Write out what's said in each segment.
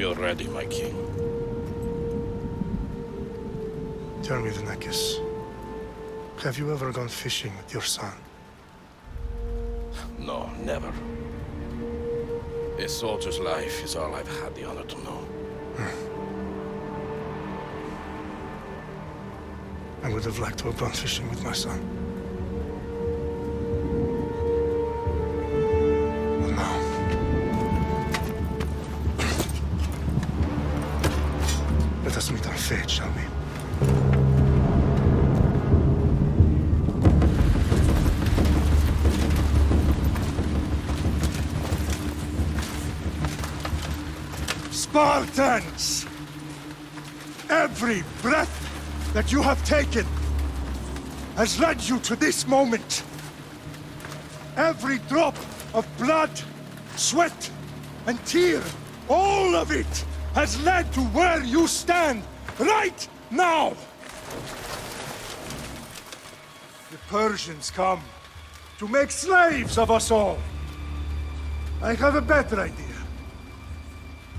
We are ready, my king. Tell me, Vinakis, have you ever gone fishing with your son? No, never. A soldier's life is all I've had the honor to know. I would have liked to have gone fishing with my son. But no. Let us meet our fate, shall we? Spartans! Every breath that you have taken has led you to this moment. Every drop of blood, sweat, and tear, all of it has led to where you stand right now. The Persians come to make slaves of us all. I have a better idea.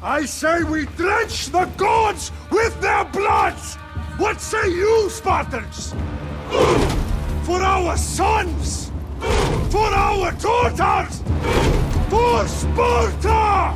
I say we drench the gods with their blood! What say you, Spartans? For our sons! For our daughters! For Sparta!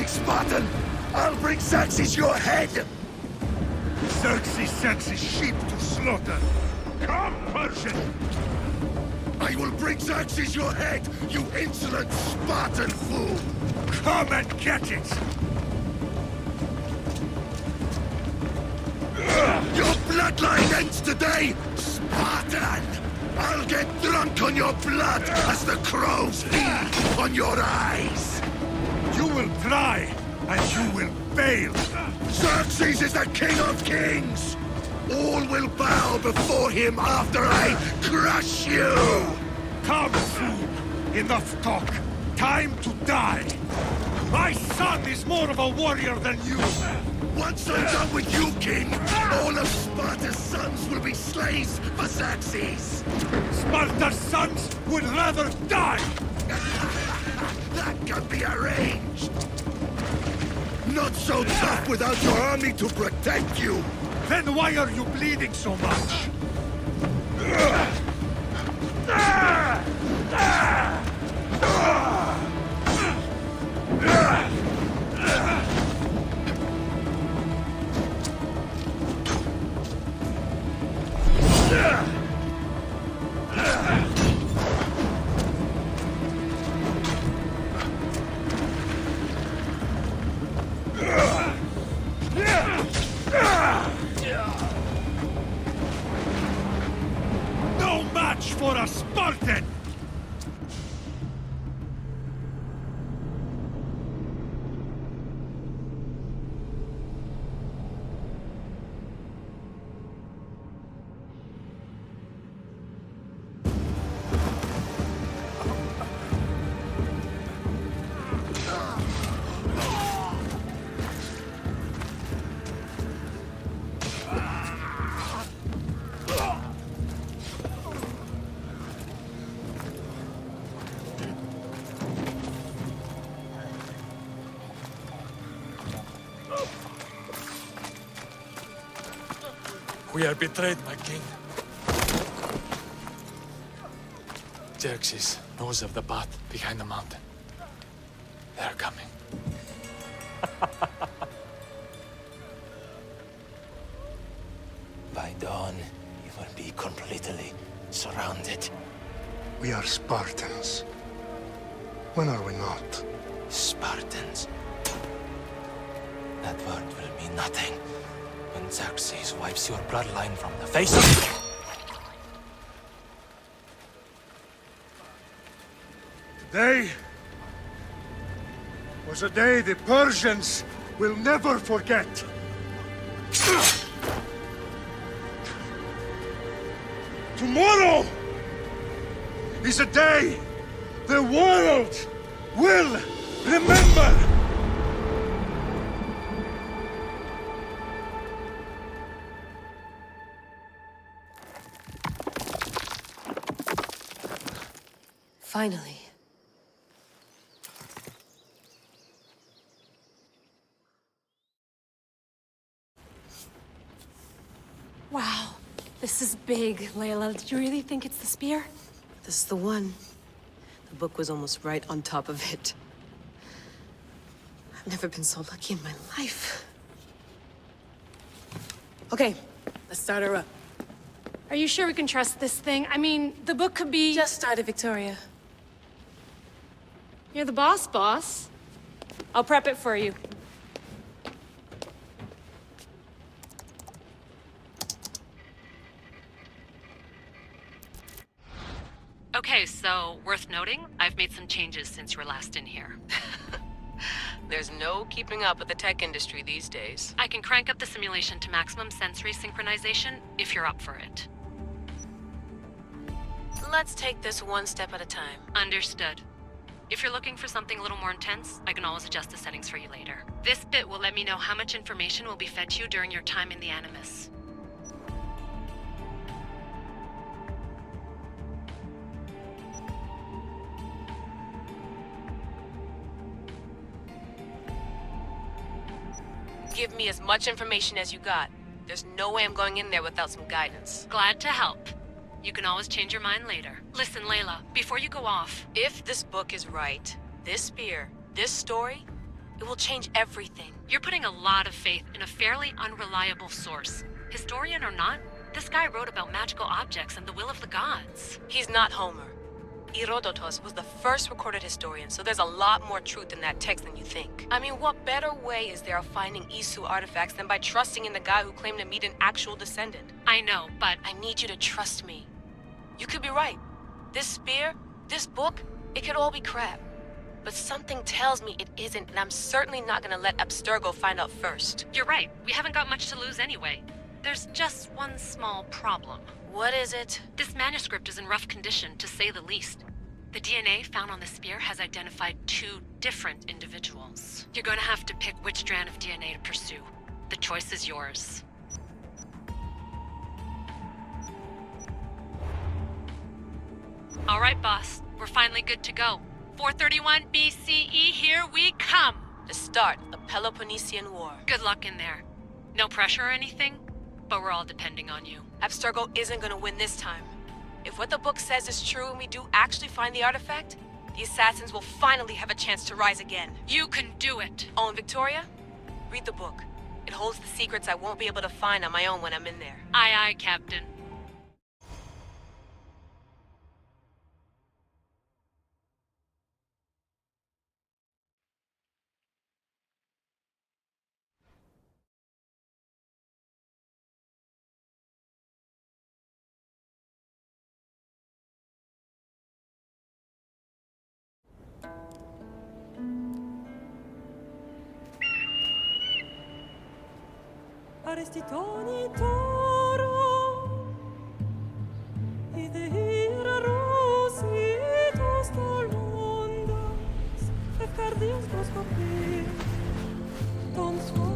Spartan! I'll bring Xerxes your head! Xerxes sends his sheep to slaughter. Come, Persian! I will bring Xerxes your head, you insolent Spartan fool! Come and get it! Your bloodline ends today, Spartan! I'll get drunk on your blood as the crows feed on your eyes! You will try, and you will fail! Xerxes is the king of kings! All will bow before him after I crush you! Come, fool! Enough talk! Time to die! My son is more of a warrior than you! Once I'm done with you, king, all of Sparta's sons will be slaves for Xerxes! Sparta's sons would rather die! That can be arranged! Not so tough without your army to protect you! Then why are you bleeding so much? much for a Spartan! We are betrayed, my king. Xerxes knows of the path behind the mountain. They are coming. By dawn, you will be completely surrounded. We are Spartans. When are we not? Spartans. That word will mean nothing when Xerxes wipes your bloodline from the face of... Today was a day the Persians will never forget. Tomorrow is a day the world will remember. Finally. Wow, this is big, Layla. Did you really think it's the spear? This is the one. The book was almost right on top of it. I've never been so lucky in my life. Okay, let's start her up. Are you sure we can trust this thing? I mean, the book could be... Just started, Victoria. You're the boss. I'll prep it for you. Okay, so worth noting, I've made some changes since you were last in here. There's no keeping up with the tech industry these days. I can crank up the simulation to maximum sensory synchronization if you're up for it. Let's take this one step at a time. Understood. If you're looking for something a little more intense, I can always adjust the settings for you later. This bit will let me know how much information will be fed to you during your time in the Animus. Give me as much information as you got. There's no way I'm going in there without some guidance. Glad to help. You can always change your mind later. Listen, Layla, before you go off... If this book is right, this spear, this story, it will change everything. You're putting a lot of faith in a fairly unreliable source. Historian or not, this guy wrote about magical objects and the will of the gods. He's not Homer. Herodotus was the first recorded historian, so there's a lot more truth in that text than you think. I mean, what better way is there of finding Isu artifacts than by trusting in the guy who claimed to meet an actual descendant? I know, but... I need you to trust me. You could be right. This spear, this book, it could all be crap. But something tells me it isn't, and I'm certainly not gonna let Abstergo find out first. You're right. We haven't got much to lose anyway. There's just one small problem. What is it? This manuscript is in rough condition, to say the least. The DNA found on the spear has identified 2 different individuals. You're gonna have to pick which strand of DNA to pursue. The choice is yours. All right, boss. We're finally good to go. 431 BCE, here we come! The start of the Peloponnesian War. Good luck in there. No pressure or anything, but we're all depending on you. Abstergo isn't gonna win this time. If what the book says is true and we do actually find the artifact, the assassins will finally have a chance to rise again. You can do it! Oh, and Victoria? Read the book. It holds the secrets I won't be able to find on my own when I'm in there. Aye, aye, Captain. faresti toni toro I de hira rositos tolmondas Efkardios proskopi Ton svon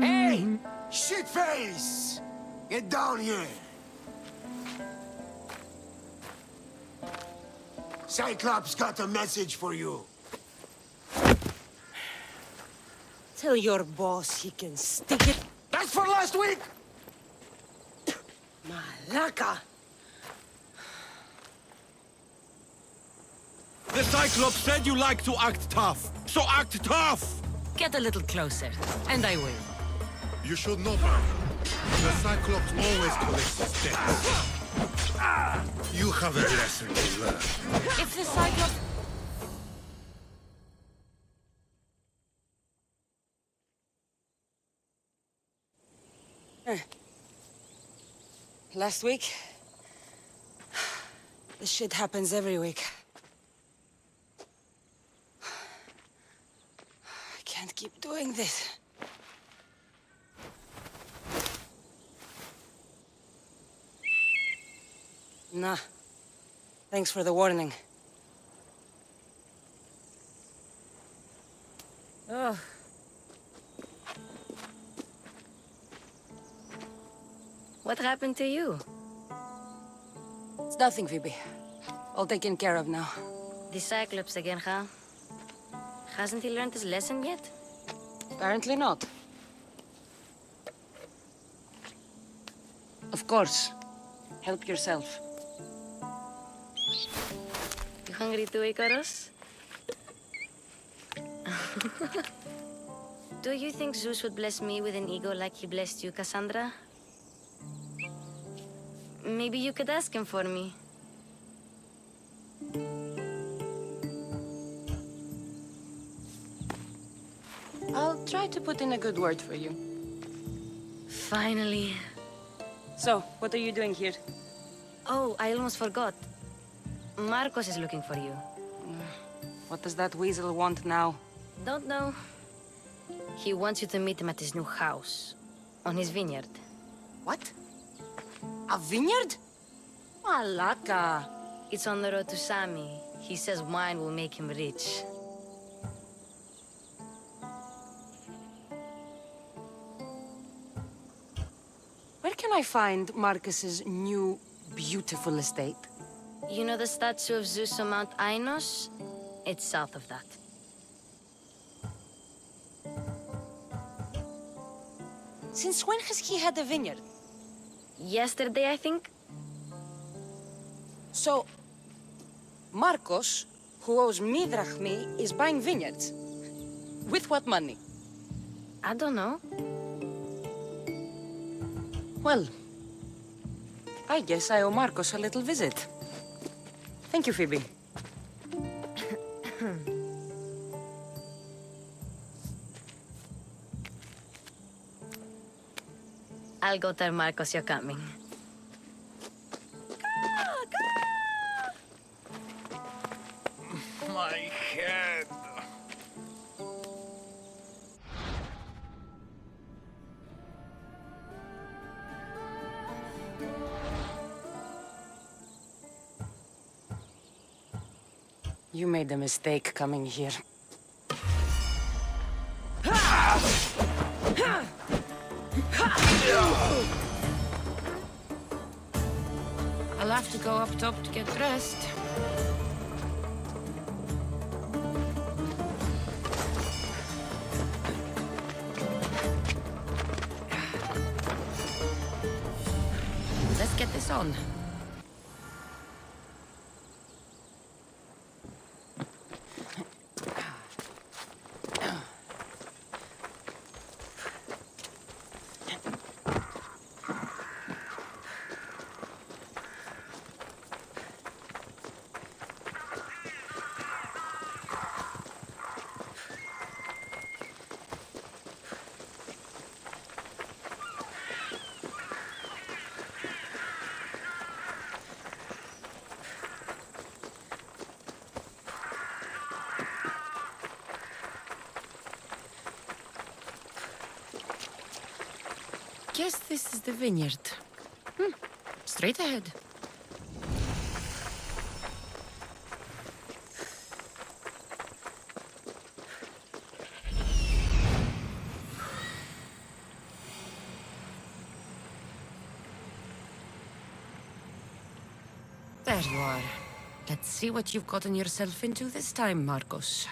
Hey! Shitface! Get down here! Cyclops got a message for you. Tell your boss he can stick it. That's for last week! Malaka! The Cyclops said you like to act tough, so act tough! Get a little closer, and I will. You should know, man. The Cyclops always collects his debts. You have a lesson to learn. If the Cyclops... Last week? This shit happens every week. I can't keep doing this. Nah. Thanks for the warning. Oh. What happened to you? It's nothing, Phoebe. All taken care of now. The Cyclops again, huh? Hasn't he learned his lesson yet? Apparently not. Of course. Help yourself. You hungry too, Icarus? Do you think Zeus would bless me with an ego like he blessed you, Cassandra? Maybe you could ask him for me. I'll try to put in a good word for you. Finally. So, what are you doing here? Oh, I almost forgot. Marcos is looking for you. What does that weasel want now? Don't know. He wants you to meet him at his new house. On his vineyard. What? A vineyard? Malaka. It's on the road to Sami. He says wine will make him rich. Where can I find Marcus's new, beautiful estate? You know the statue of Zeus on Mount Ainos? It's south of that. Since when has he had a vineyard? Yesterday, I think? So, Marcos, who owes me drachmi, is buying vineyards. With what money? I don't know. Well, I guess I owe Marcos a little visit. Thank you, Phoebe. I'll go tell Marcos you're coming. My head. You made a mistake coming here. have to go up top to get dressed. Let's get this on. Guess this is the vineyard. Straight ahead. There you are. Let's see what you've gotten yourself into this time, Marcos.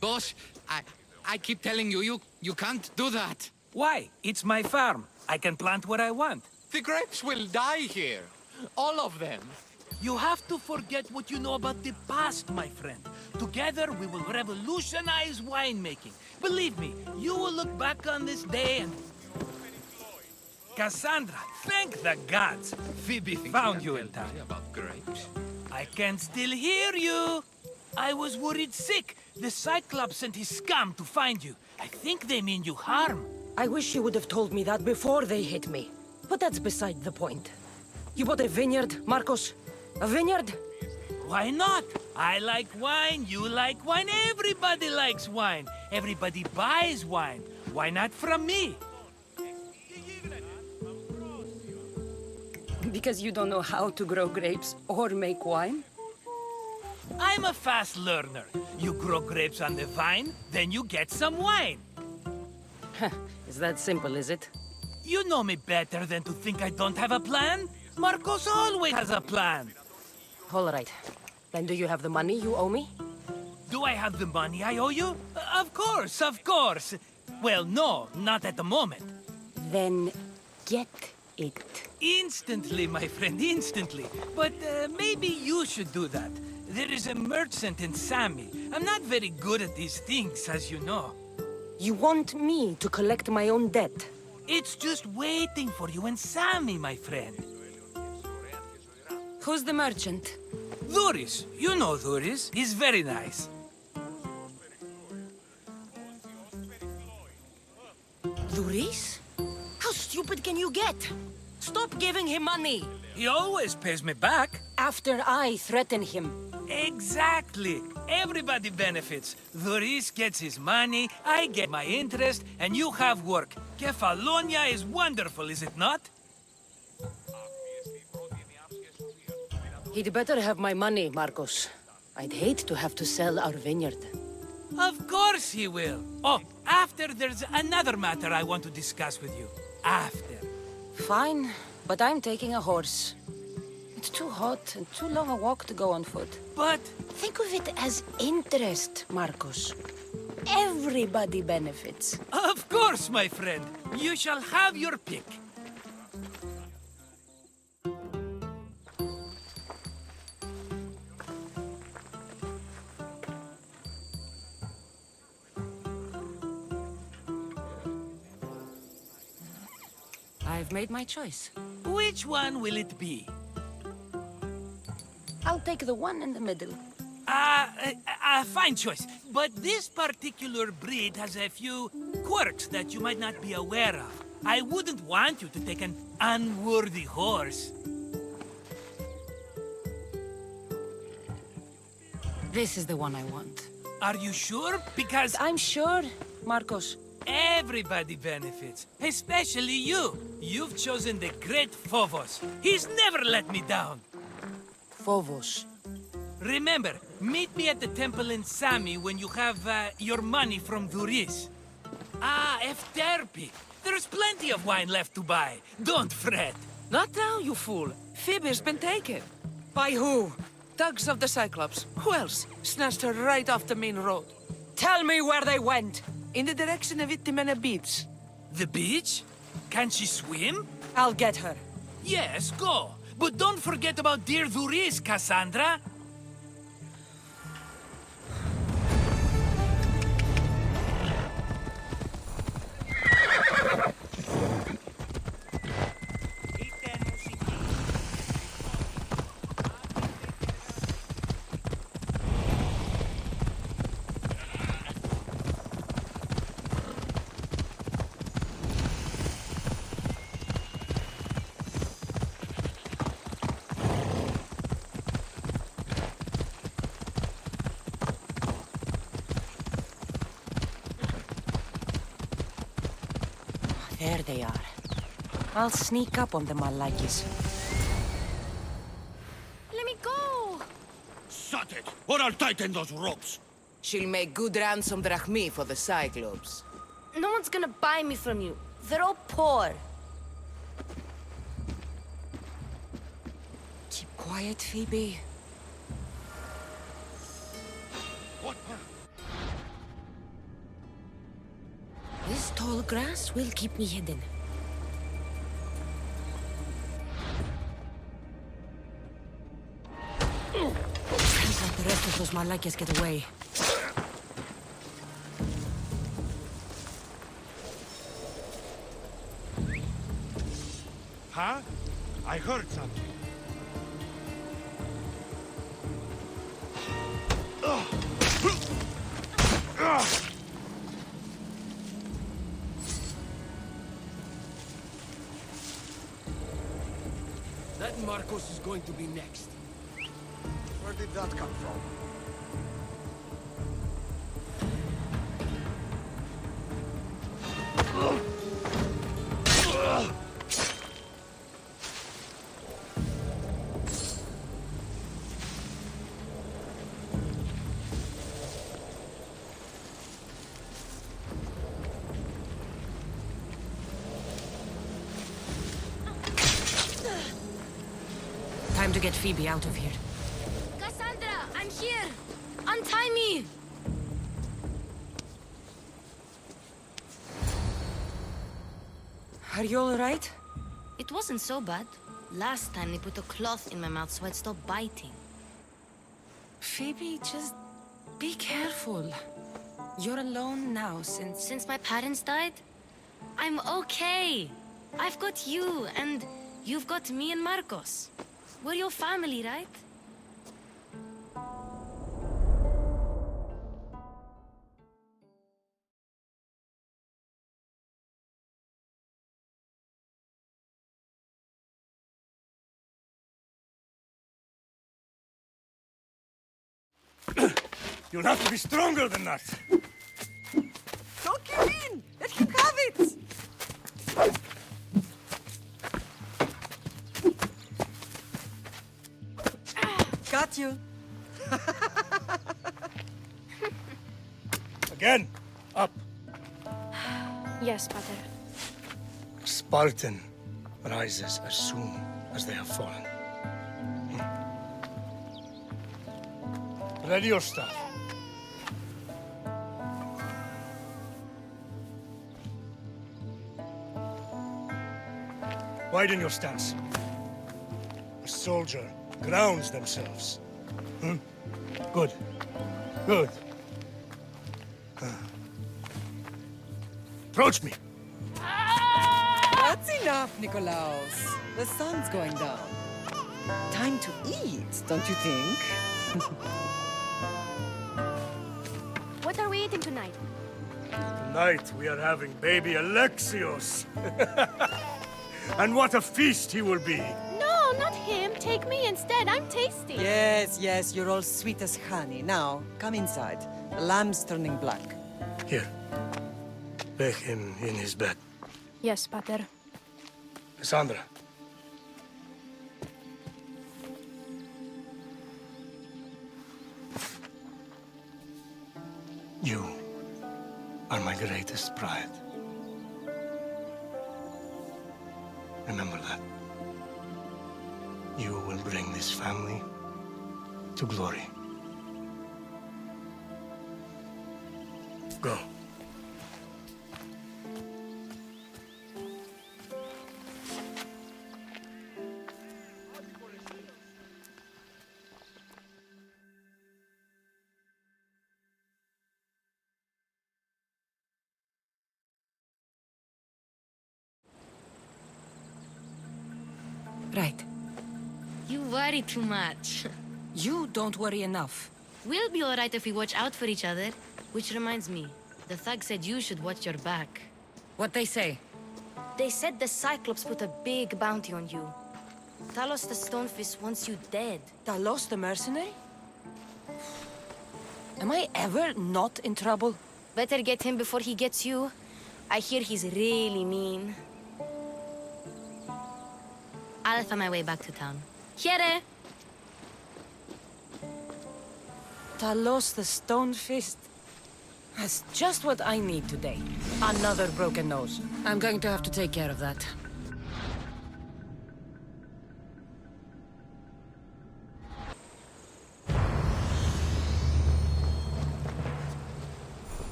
Boss, I keep telling you, you can't do that. Why? It's my farm. I can plant what I want. The grapes will die here. All of them. You have to forget what you know about the past, my friend. Together, we will revolutionize winemaking. Believe me, you will look back on this day and... Cassandra, thank the gods. Phoebe found you in time. About grapes? I can still hear you. I was worried sick. The Cyclops sent his scum to find you. I think they mean you harm. I wish you would have told me that before they hit me. But that's beside the point. You bought a vineyard, Marcos? A vineyard? Why not? I like wine, you like wine, everybody likes wine. Everybody buys wine. Why not from me? Because you don't know how to grow grapes or make wine? I'm a fast learner. You grow grapes on the vine, then you get some wine. Is that simple, is it? You know me better than to think I don't have a plan. Marcos always has a plan. All right. Then do you have the money you owe me? Do I have the money I owe you? Of course, of course. Well, no, not at the moment. Then get it. Instantly, my friend, instantly. But maybe you should do that. There is a merchant in Sammy. I'm not very good at these things, as you know. You want me to collect my own debt? It's just waiting for you in Sammy, my friend. Who's the merchant? Duris. You know Duris. He's very nice. Duris? How stupid can you get? Stop giving him money! He always pays me back. After I threaten him. Exactly. Everybody benefits. Duris gets his money, I get my interest, and you have work. Kefalonia is wonderful, is it not? He'd better have my money, Marcos. I'd hate to have to sell our vineyard. Of course he will. Oh, after there's another matter I want to discuss with you. After. Fine, but I'm taking a horse. It's too hot and too long a walk to go on foot. But... think of it as interest, Marcos. Everybody benefits. Of course, my friend. You shall have your pick. I've made my choice. Which one will it be? I'll take the one in the middle. Fine choice. But this particular breed has a few quirks that you might not be aware of. I wouldn't want you to take an unworthy horse. This is the one I want. Are you sure? Because I'm sure, Marcos. everybody benefits, especially you. You've chosen the great Phobos. He's never let me down. Phobos. Remember, meet me at the temple in Sami when you have your money from Duris. Ah, Efterpi. There's plenty of wine left to buy. Don't fret. Not now, you fool. Phoebe's been taken. By who? Thugs of the Cyclops. Who else? Snatched her right off the main road. Tell me where they went. In the direction of Itimena Beach. The beach? Can she swim? I'll get her. Yes, go. But don't forget about dear Duris, Cassandra. There they are. I'll sneak up on them, Malakis. Let me go! Shut it, or I'll tighten those ropes. She'll make good ransom drachmi for the Cyclops. No one's gonna buy me from you. They're all poor. Keep quiet, Phoebe. What? This tall grass will keep me hidden. Can't let the rest of those Malakias get away. Huh? I heard something. That Marcos is going to be next. Where did that come from? Time to get Phoebe out of here. Cassandra, I'm here! Untie me! Are you all right? It wasn't so bad. Last time they put a cloth in my mouth so I'd stop biting. Phoebe, just be careful. You're alone now Since my parents died? I'm okay. I've got you, and you've got me and Marcos. We're your family, right? You'll have to be stronger than that. Don't give in! Let him have it! Got you. Again, up. Yes, Pater. Spartan rises as soon as they have fallen. Ready your stuff. Widen your stance. A soldier grounds themselves. Good. Good. Approach me. That's enough, Nikolaos. The sun's going down. Time to eat, don't you think? What are we eating tonight? Tonight we are having baby Alexios. And what a feast he will be! No, not him. Take me instead. I'm tasty. Yes, yes, you're all sweet as honey. Now, come inside. The lamb's turning black. Here. Lay him in his bed. Yes, Pater. Cassandra. You are my greatest pride. Remember that. You will bring this family to glory. Go. Right. You worry too much. You don't worry enough. We'll be alright if we watch out for each other. Which reminds me, the thug said you should watch your back. What they say? They said the Cyclops put a big bounty on you. Talos the Stonefist wants you dead. Talos the mercenary? Am I ever not in trouble? Better get him before he gets you. I hear he's really mean. I'll find my way back to town. Here! Talos the Stonefist? That's just what I need today. Another broken nose. I'm going to have to take care of that.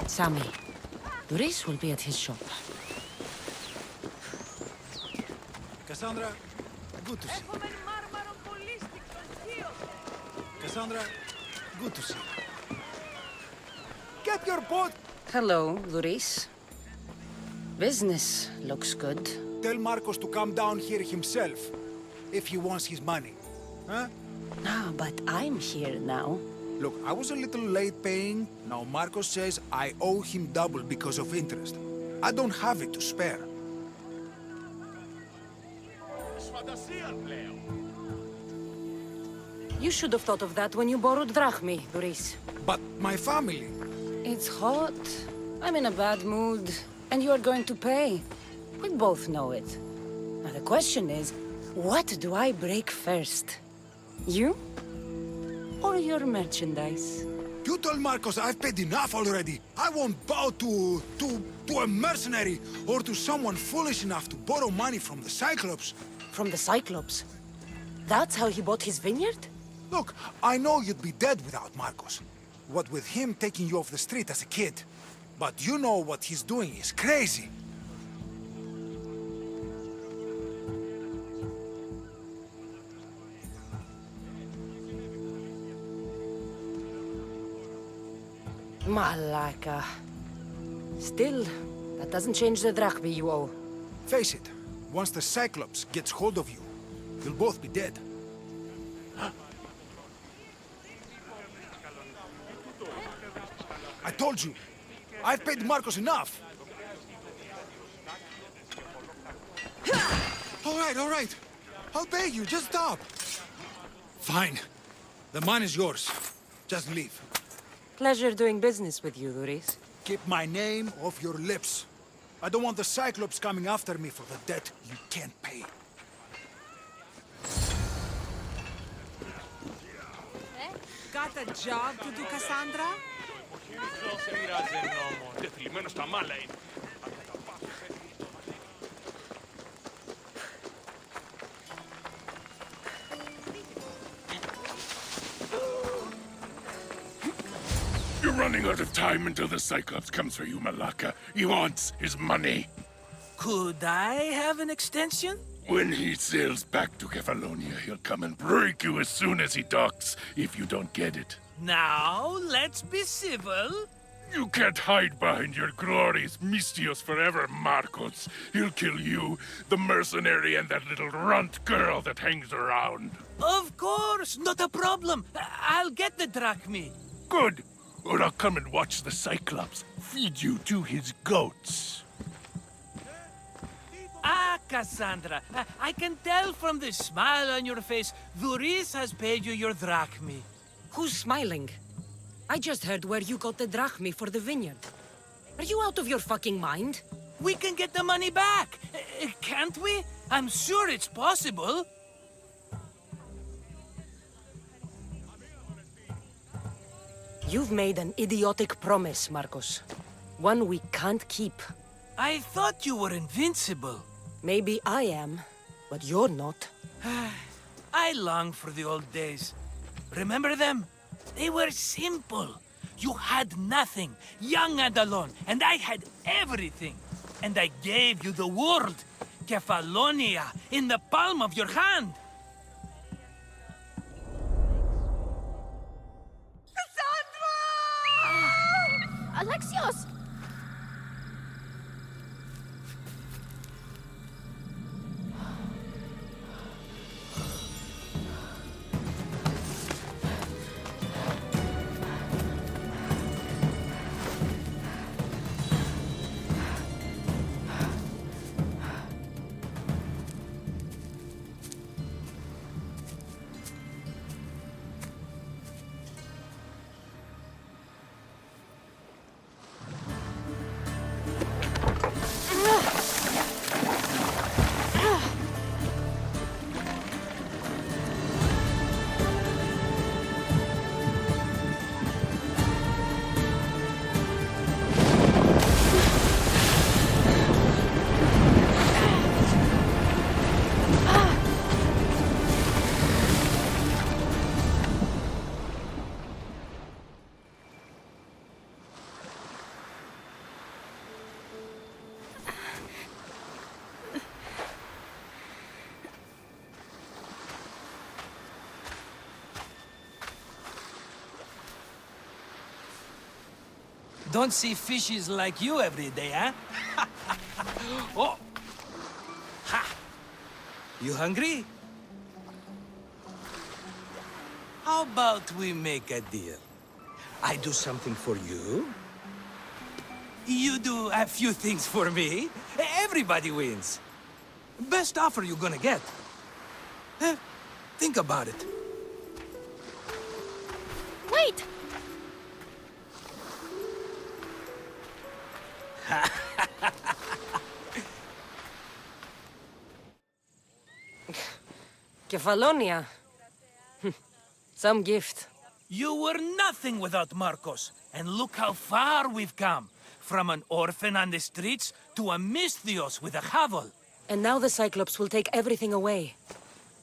Sammy, Doris will be at his shop. Cassandra, good to see you. Cassandra, good to see you. Get your boat! Hello, Doris. Business looks good. Tell Marcos to come down here himself, if he wants his money. Huh? Ah, but I'm here now. Look, I was a little late paying. Now Marcos says I owe him double because of interest. I don't have it to spare. You should have thought of that when you borrowed drachmi, Doris. But my family... It's hot. I'm in a bad mood. And you are going to pay. We both know it. Now the question is, what do I break first? You? Or your merchandise? You told Marcos I've paid enough already. I won't bow to a mercenary or to someone foolish enough to borrow money from the Cyclops. From the Cyclops? That's how he bought his vineyard? Look, I know you'd be dead without Marcos. What with him taking you off the street as a kid. But you know what he's doing is crazy. Malaka. Still, that doesn't change the drachmi you owe. Face it, once the Cyclops gets hold of you, you'll both be dead. I told you, I've paid Marcos enough. All right. I'll pay you, just stop. Fine. The money's yours. Just leave. Pleasure doing business with you, Doris. Keep my name off your lips. I don't want the Cyclops coming after me for the debt you can't pay. Got a job to do, Cassandra? You're running out of time until the Cyclops comes for you, Malaka. He wants his money. Could I have an extension? When he sails back to Kefalonia, he'll come and break you as soon as he docks, if you don't get it. Now, let's be civil. You can't hide behind your glorious Mistios forever, Marcos. He'll kill you, the mercenary, and that little runt girl that hangs around. Of course, not a problem. I'll get the drachmi. Good. Or I'll come and watch the Cyclops feed you to his goats. Ah, Cassandra, I can tell from the smile on your face, Duris has paid you your drachmi. Who's smiling? I just heard where you got the drachmi for the vineyard. Are you out of your fucking mind? We can get the money back, can't we? I'm sure it's possible. You've made an idiotic promise, Marcos. One we can't keep. I thought you were invincible. Maybe I am, but you're not. I long for the old days. Remember them? They were simple. You had nothing, young and alone, and I had everything. And I gave you the world, Kefalonia, in the palm of your hand. Alexios! Don't see fishes like you every day, huh? Oh! Ha! You hungry? How about we make a deal? I do something for you. You do a few things for me. Everybody wins. Best offer you're gonna get. Think about it. Wait! Kefalonia. Some gift. You were nothing without Marcos, and look how far we've come. From an orphan on the streets to a Misthios with a hovel. And now the Cyclops will take everything away.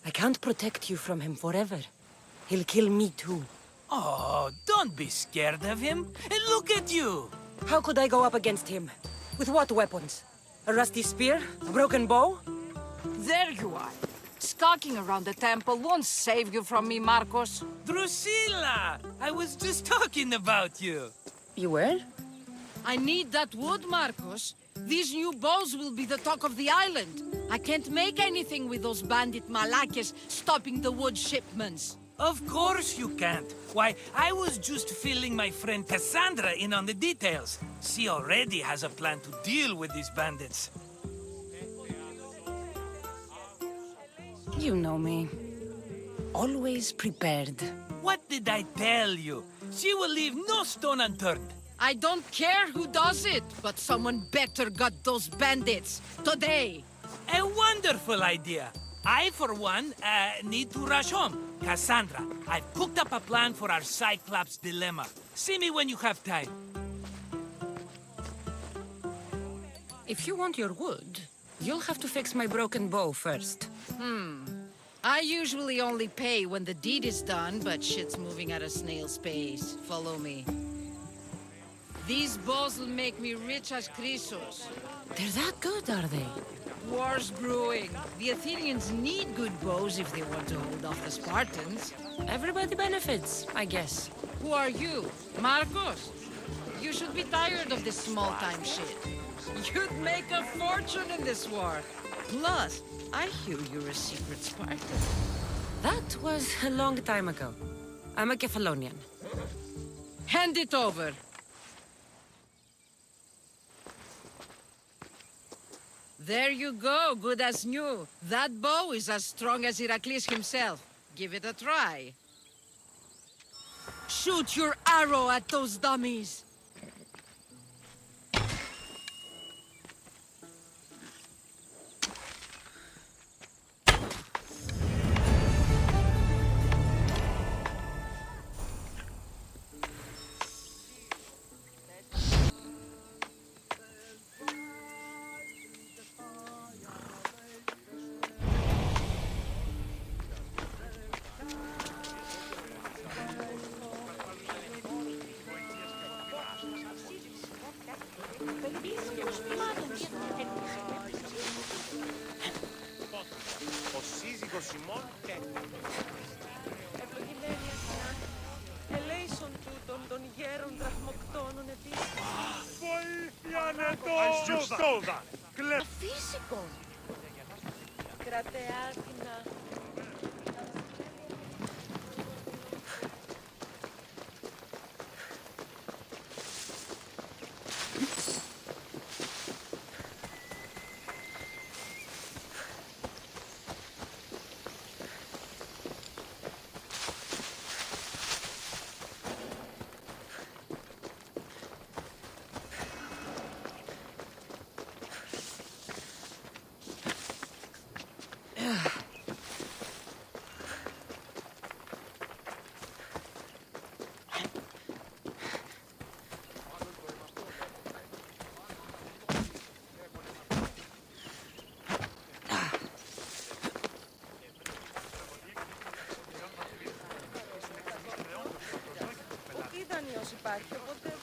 I can't protect you from him forever. He'll kill me too. Oh, don't be scared of him. And look at you. How could I go up against him? With what weapons? A rusty spear? A broken bow? There you are. Skulking around the temple won't save you from me, Marcos. Drusilla! I was just talking about you. You were? I need that wood, Marcos. These new bows will be the talk of the island. I can't make anything with those bandit malakes stopping the wood shipments. Of course you can't. Why, I was just filling my friend Cassandra in on the details. She already has a plan to deal with these bandits. You know me. Always prepared. What did I tell you? She will leave no stone unturned. I don't care who does it, but someone better got those bandits. Today. A wonderful idea. I, for one, need to rush home. Cassandra, I've cooked up a plan for our Cyclops dilemma. See me when you have time. If you want your wood, you'll have to fix my broken bow first. I usually only pay when the deed is done, but shit's moving at a snail's pace. Follow me. These bows will make me rich as Chrysos. They're that good, are they? War's brewing. The Athenians need good bows if they want to hold off the Spartans. Everybody benefits, I guess. Who are you? Marcos? You should be tired of this small-time shit. You'd make a fortune in this war. Plus, I hear you're a secret Spartan. That was a long time ago. I'm a Kephalonian. Hand it over. There you go, good as new. That bow is as strong as Heracles himself. Give it a try. Shoot your arrow at those dummies. Ο σύζυγος ημών Ευλογημένη Αθηνά, ελέησον τούτων των γέρων δραχμοκτώνων επίσης. Βοήθεια νετό! Αφύσικο! Κρατεά Αθηνά. Υπάρχει, οπότε...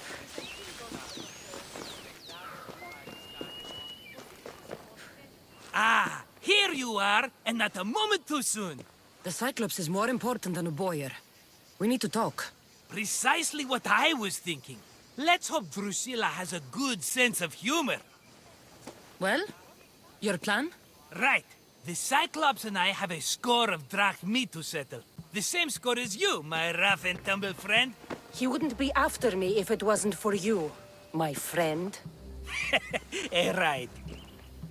Ah, here you are, and not a moment too soon. The Cyclops is more important than a boyar. We need to talk. Precisely what I was thinking. Let's hope Drusilla has a good sense of humor. Well, your plan? Right. The Cyclops and I have a score of drachmi to settle. The same score as you, my rough and tumble friend. He wouldn't be after me if it wasn't for you, my friend. Right.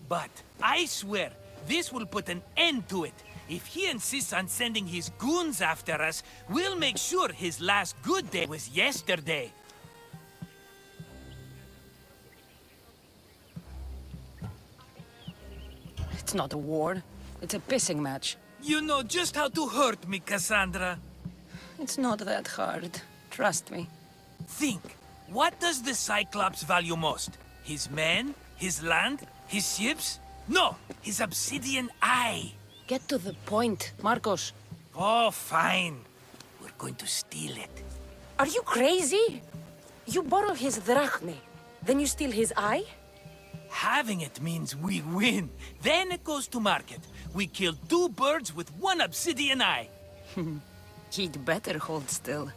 But I swear, this will put an end to it. If he insists on sending his goons after us, we'll make sure his last good day was yesterday. It's not a war. It's a pissing match. You know just how to hurt me, Cassandra. It's not that hard. Trust me. Think. What does the Cyclops value most? His men? His land? His ships? No! His obsidian eye! Get to the point, Marcos. Oh, fine. We're going to steal it. Are you crazy? You borrow his drachmi, then you steal his eye? Having it means we win. Then it goes to market. We kill 2 birds with 1 obsidian eye. He'd better hold still.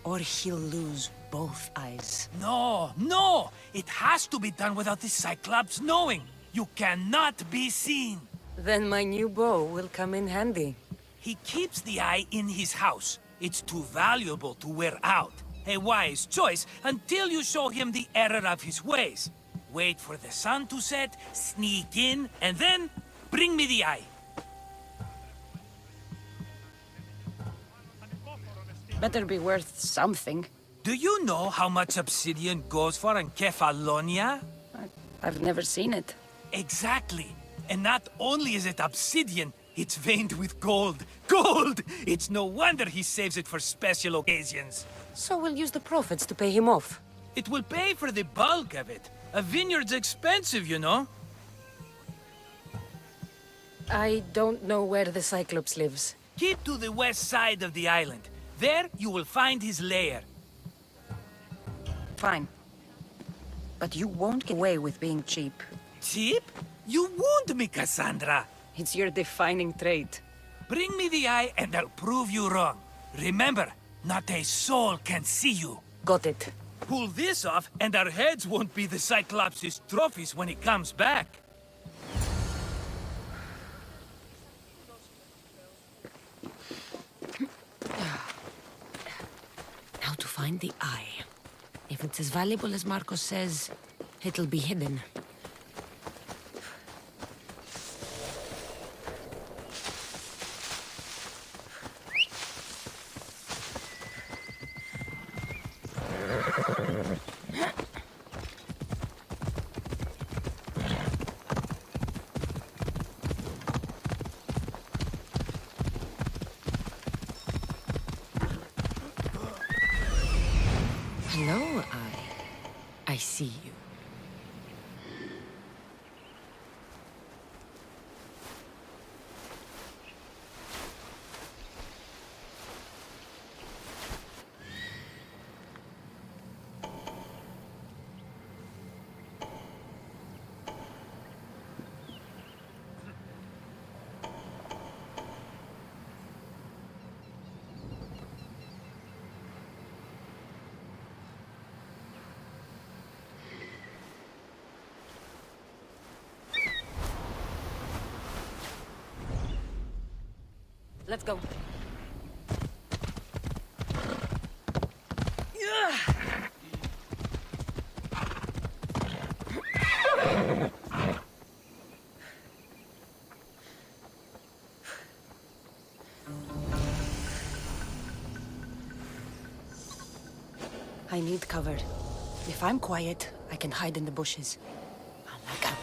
Or he'll lose both eyes. No, no! It has to be done without the Cyclops knowing. You cannot be seen. Then my new bow will come in handy. He keeps the eye in his house. It's too valuable to wear out. A wise choice until you show him the error of his ways. Wait for the sun to set, sneak in, and then bring me the eye. Better be worth something. Do you know how much obsidian goes for in Kefalonia? I've never seen it. Exactly. And not only is it obsidian, it's veined with gold. Gold! It's no wonder he saves it for special occasions. So we'll use the profits to pay him off. It will pay for the bulk of it. A vineyard's expensive, you know. I don't know where the Cyclops lives. Keep to the west side of the island. There, you will find his lair. Fine. But you won't get away with being cheap. Cheap? You wound me, Cassandra. It's your defining trait. Bring me the eye and I'll prove you wrong. Remember, not a soul can see you. Got it. Pull this off and our heads won't be the Cyclops' trophies when he comes back. Now to find the eye. If it's as valuable as Marcos says, it'll be hidden. Hello, Eye. I see you. Let's go. I need cover. If I'm quiet, I can hide in the bushes. Alaka,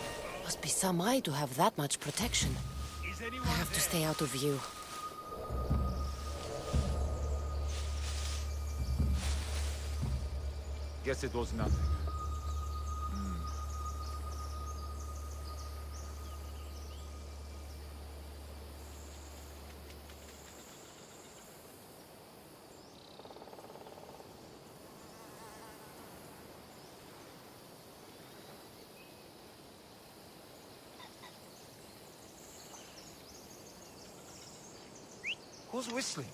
must be some eye to have that much protection. I have to stay out of view. Guess it was nothing. Who's whistling?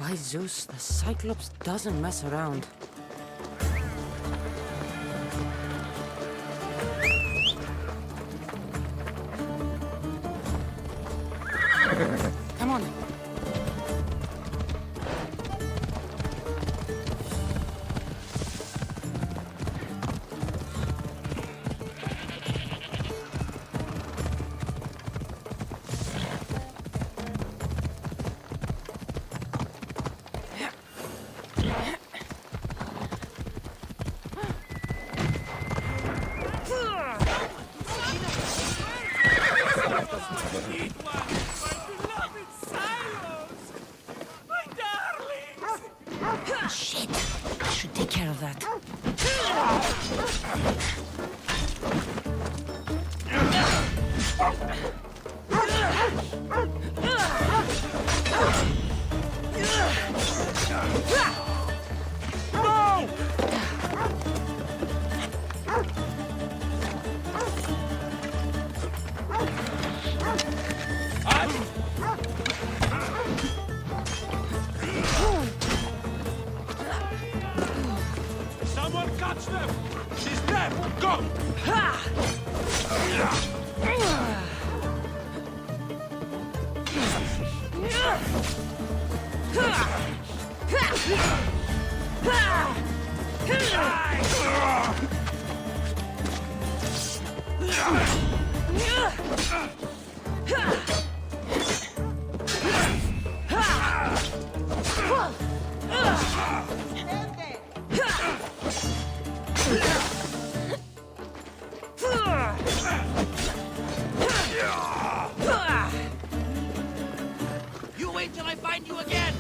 By Zeus, the Cyclops doesn't mess around. Come on. Shit! I should take care of that. Someone catch them! She's dead! Go! You wait till I find you again!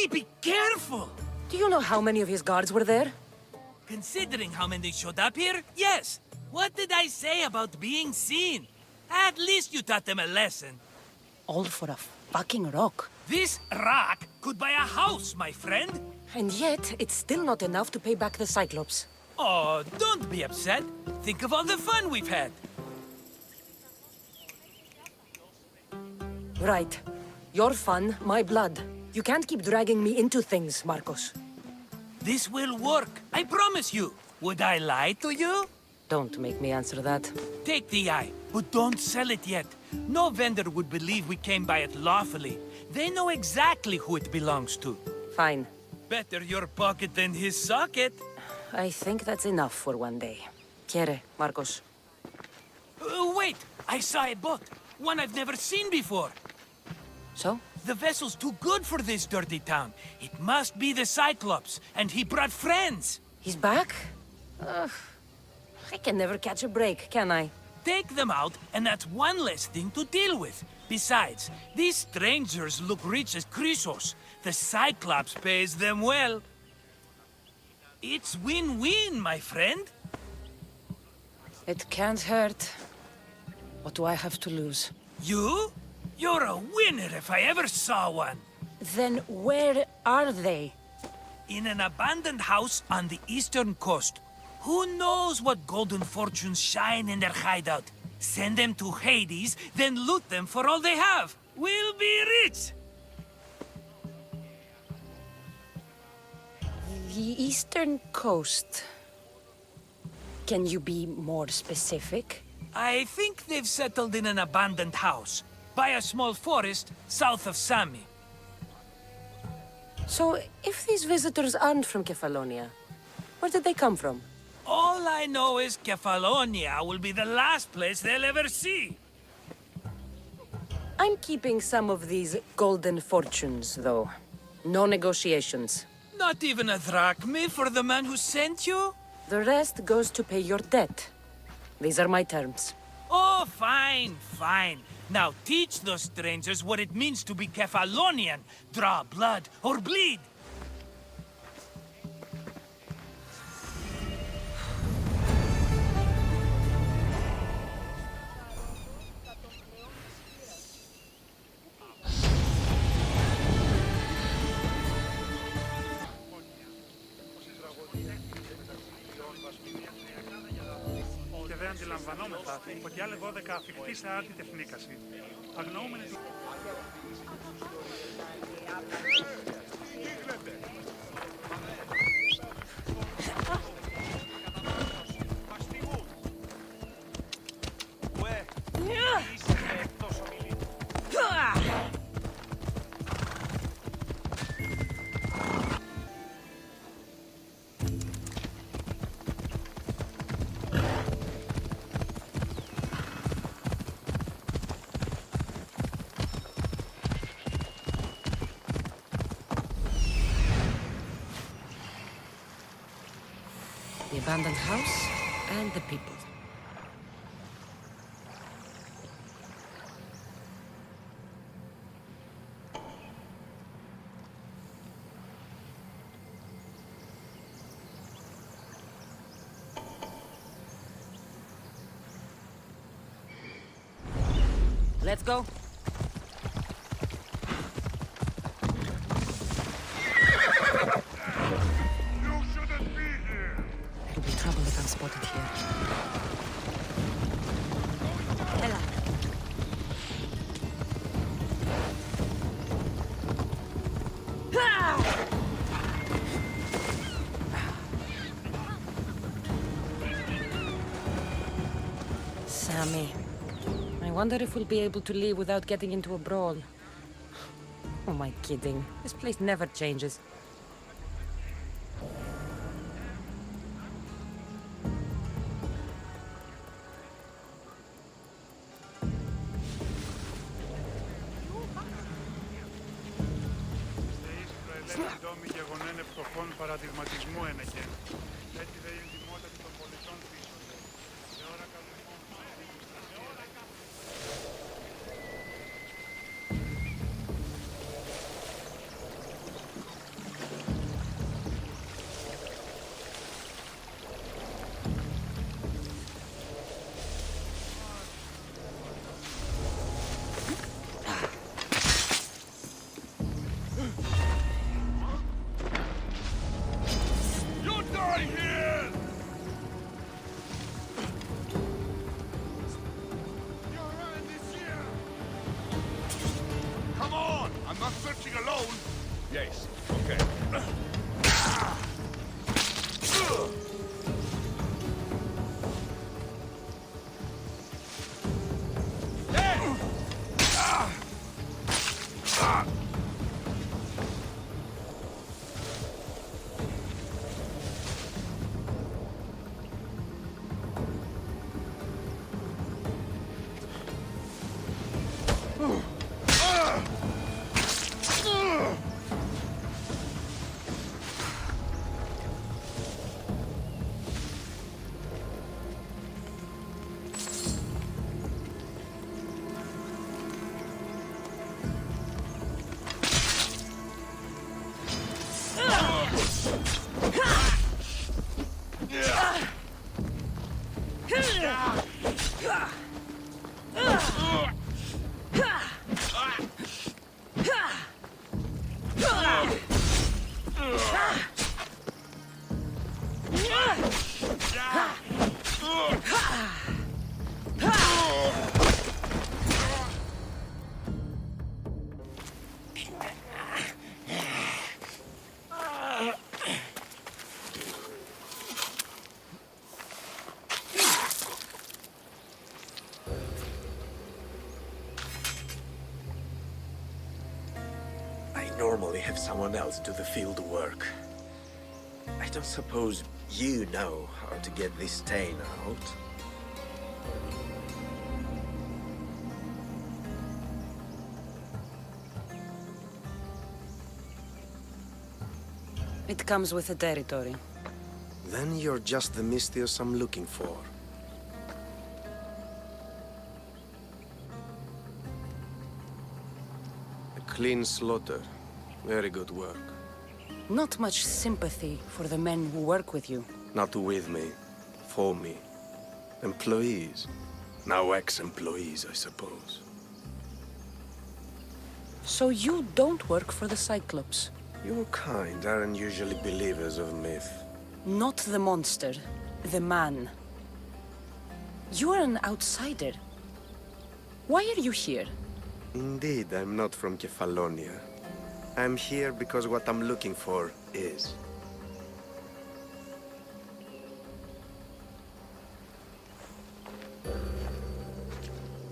Be careful! Do you know how many of his guards were there? Considering how many showed up here, yes. What did I say about being seen? At least you taught them a lesson. All for a fucking rock. This rock could buy a house, my friend. And yet, it's still not enough to pay back the Cyclops. Oh, don't be upset. Think of all the fun we've had. Right. Your fun, my blood. You can't keep dragging me into things, Marcos. This will work, I promise you. Would I lie to you? Don't make me answer that. Take the eye, but don't sell it yet. No vendor would believe we came by it lawfully. They know exactly who it belongs to. Fine. Better your pocket than his socket. I think that's enough for one day. Quiere, Marcos. Wait! I saw a boat. One I've never seen before. So? The vessel's too good for this dirty town. It must be the Cyclops, and he brought friends. He's back? I can never catch a break, can I? Take them out, and that's one less thing to deal with. Besides, these strangers look rich as Chrysos. The Cyclops pays them well. It's win-win, my friend. It can't hurt. What do I have to lose? You? You're a winner if I ever saw one. Then where are they? In an abandoned house on the eastern coast. Who knows what golden fortunes shine in their hideout? Send them to Hades, then loot them for all they have. We'll be rich! The eastern coast. Can you be more specific? I think they've settled in an abandoned house. By a small forest south of Sami. So, if these visitors aren't from Kefalonia, where did they come from? All I know is Kefalonia will be the last place they'll ever see. I'm keeping some of these golden fortunes, though. No negotiations. Not even a drachme for the man who sent you? The rest goes to pay your debt. These are my terms. Oh, fine, fine. Now teach those strangers what it means to be Kefalonian. Draw blood or bleed. Και δεν αντιλαμβανόμεθα ότι άλλοι 12 αφιχτοί σε άρτη τεχνίκαση. Αγνοούμενοι του... The abandoned house and the people. Let's go. It'll be trouble if I'm spotted here. Ella. Sammy. I wonder if we'll be able to leave without getting into a brawl. Oh, am I kidding? This place never changes. Δόμοι γεγονένε φτωχών παραδειγματισμού ένεκε. Έτσι δε είναι τιμότατη των πολιτών πίσω. Σε ώρα Yes, okay. Normally have someone else do the field work. I don't suppose you know how to get this stain out. It comes with the territory. Then you're just the Mystios I'm looking for. Clean slaughter. Very good work. Not much sympathy for the men who work with you. Not with me. For me. Employees. Now ex-employees, I suppose. So you don't work for the Cyclops? Your kind aren't usually believers of myth. Not the monster. The man. You are an outsider. Why are you here? Indeed, I'm not from Kefalonia. I'm here because what I'm looking for is.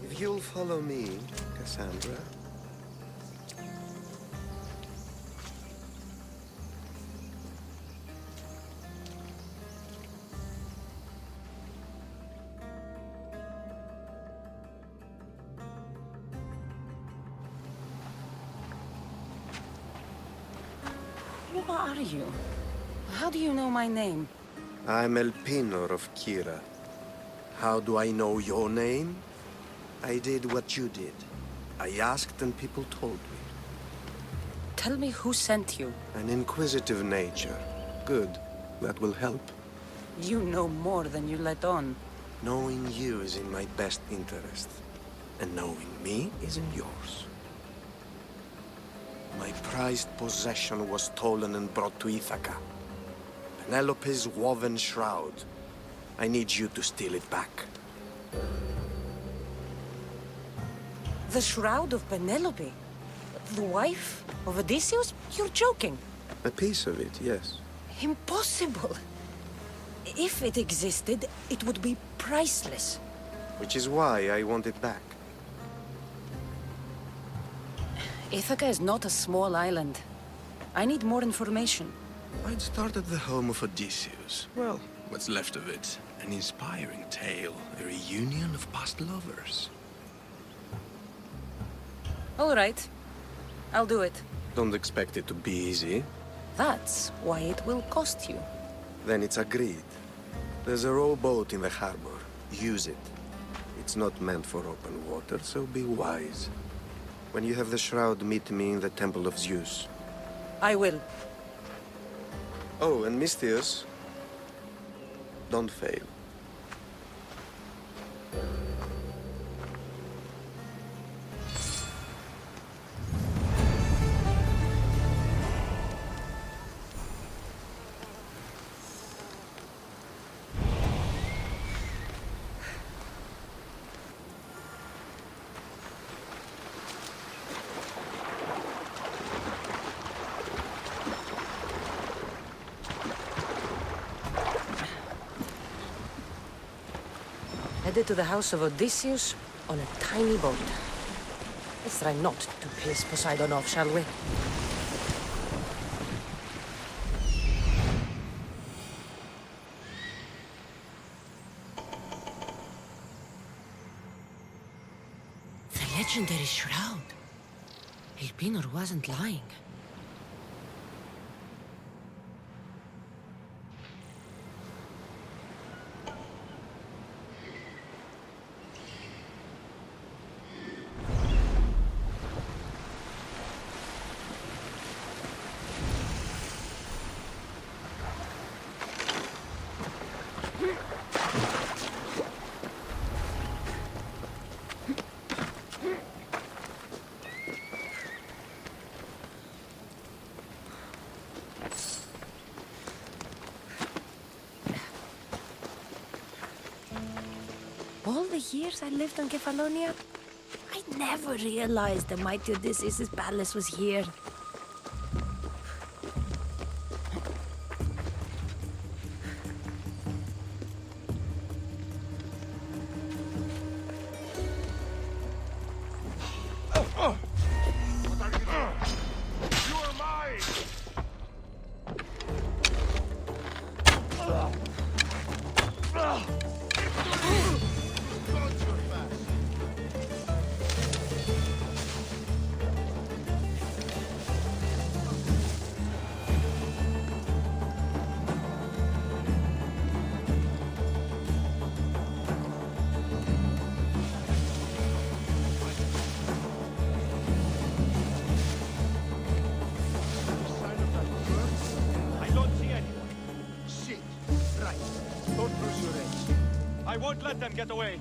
If you'll follow me, Cassandra. Who are you? How do you know my name? I'm El Pinor of Kira. How do I know your name? I did what you did. I asked and people told me. Tell me who sent you. An inquisitive nature. Good. That will help. You know more than you let on. Knowing you is in my best interest. And knowing me is in yours. My prized possession was stolen and brought to Ithaca. Penelope's woven shroud. I need you to steal it back. The shroud of Penelope? The wife of Odysseus? You're joking. A piece of it, yes. Impossible. If it existed, it would be priceless. Which is why I want it back. Ithaca is not a small island. I need more information. I'd start at the home of Odysseus. Well, what's left of it. An inspiring tale. A reunion of past lovers. All right. I'll do it. Don't expect it to be easy. That's why it will cost you. Then it's agreed. There's a rowboat in the harbor. Use it. It's not meant for open water, so be wise. When you have the shroud, meet me in the Temple of Zeus. I will. Oh, and Misthios, don't fail. Headed to the house of Odysseus on a tiny boat. Let's try not to piss Poseidon off, shall we? The legendary shroud. El Pinor wasn't lying. All the years I lived on Kefalonia, I never realized the mighty Odysseus' palace was here. You are mine! won't let them get away.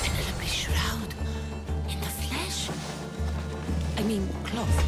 Penelope Shroud. In the flesh? I mean, cloth.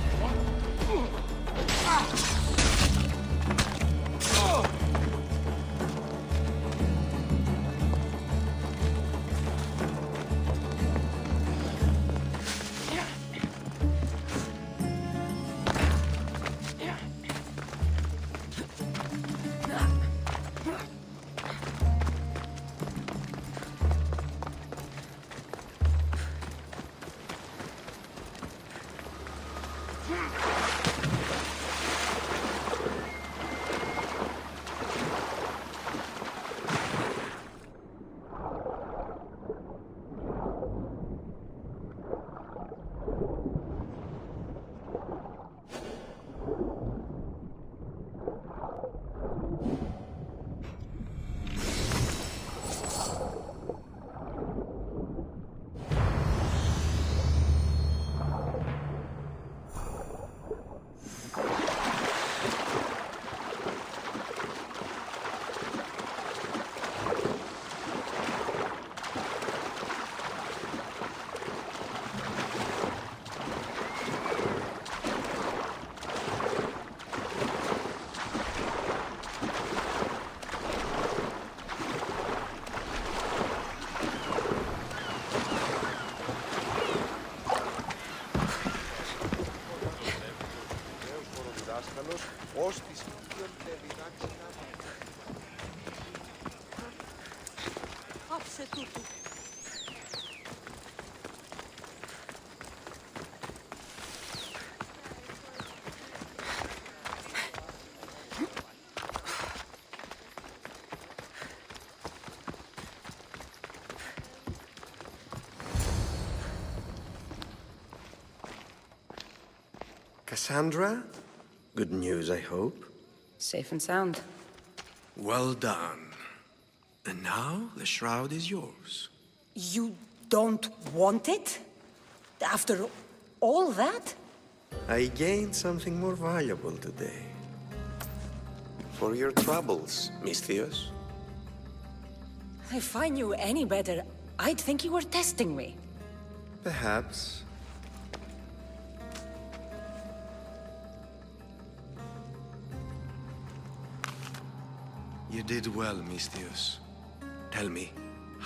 Άψε τούτου. Cassandra? Good news, I hope. Safe and sound. Well done. And now the shroud is yours. You don't want it? After all that? I gained something more valuable today. For your troubles, Misthios. If I knew any better, I'd think you were testing me. Perhaps. You did well, Misthios. Tell me,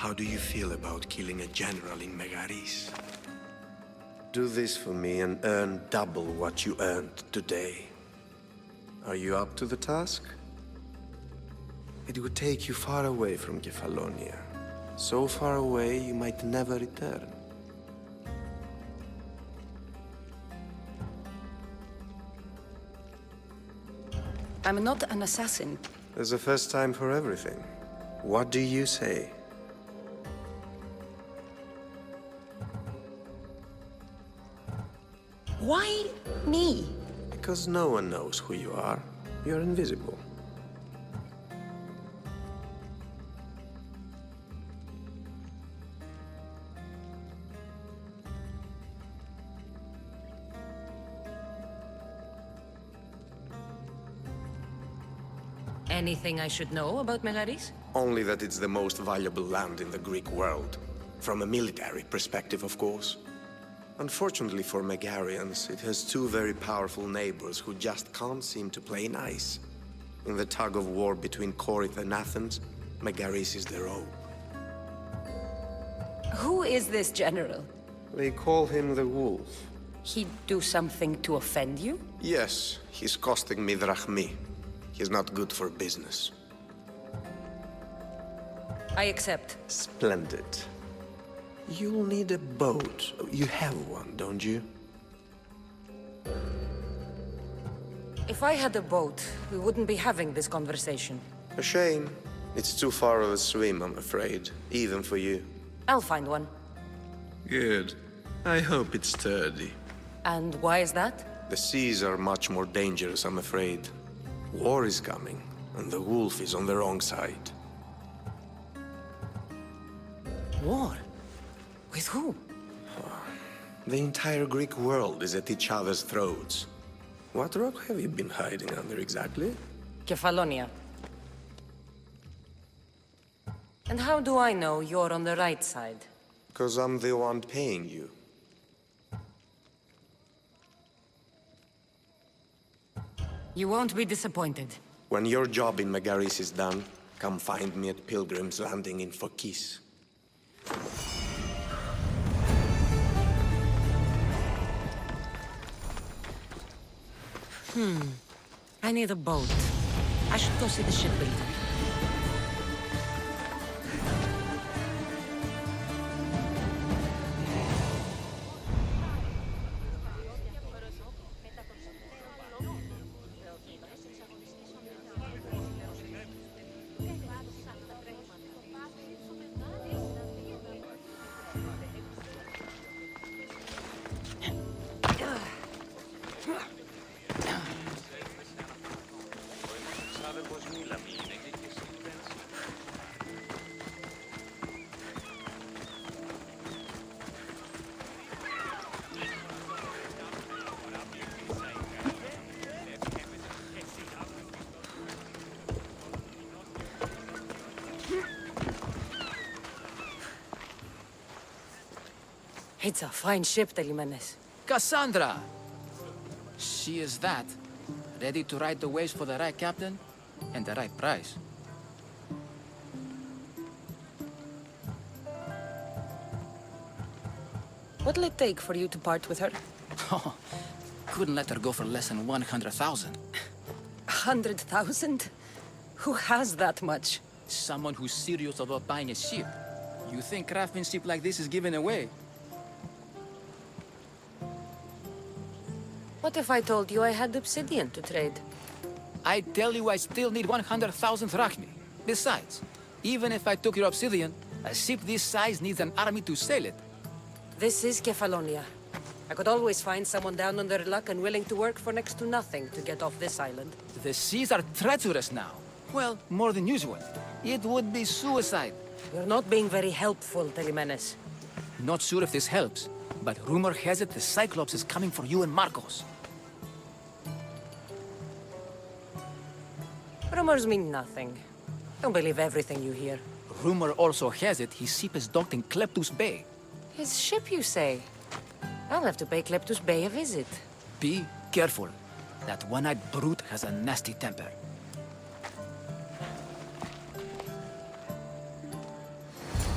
how do you feel about killing a general in Megaris? Do this for me and earn double what you earned today. Are you up to the task? It would take you far away from Kefalonia. So far away you might never return. I'm not an assassin. There's a first time for everything. What do you say? Why me? Because no one knows who you are. You're invisible. Anything I should know about Megaris? Only that it's the most valuable land in the Greek world. From a military perspective, of course. Unfortunately for Megarians, it has two very powerful neighbors who just can't seem to play nice. In the tug-of-war between Corinth and Athens, Megaris is their own. Who is this general? They call him the Wolf. He'd do something to offend you? Yes, he's costing me drachmi. He's not good for business. I accept. Splendid. You'll need a boat. You have one, don't you? If I had a boat, we wouldn't be having this conversation. A shame. It's too far of a swim, I'm afraid. Even for you. I'll find one. Good. I hope it's sturdy. And why is that? The seas are much more dangerous, I'm afraid. War is coming, and the wolf is on the wrong side. War? With who? The entire Greek world is at each other's throats. What rock have you been hiding under exactly? Kefalonia. And how do I know you're on the right side? 'Cause I'm the one paying you. You won't be disappointed. When your job in Megaris is done, come find me at Pilgrim's Landing in Phokis. I need a boat. I should go see the shipbuilder. It's a fine ship, Telimenes. Cassandra! She is that. Ready to ride the waves for the right captain and the right price. What'll it take for you to part with her? Couldn't let her go for less than 100,000. 100,000? Who has that much? Someone who's serious about buying a ship. You think craftsmanship like this is given away? What if I told you I had obsidian to trade? I tell you I still need 100,000 drachmi. Besides, even if I took your obsidian, a ship this size needs an army to sail it. This is Kefalonia. I could always find someone down on their luck and willing to work for next to nothing to get off this island. The seas are treacherous now. Well, more than usual. It would be suicide. You're not being very helpful, Telimenes. Not sure if this helps, but rumor has it the Cyclops is coming for you and Marcos. Rumors mean nothing. Don't believe everything you hear. Rumor also has it his ship is docked in Kleptus Bay. His ship, you say? I'll have to pay Kleptus Bay a visit. Be careful. That one-eyed brute has a nasty temper.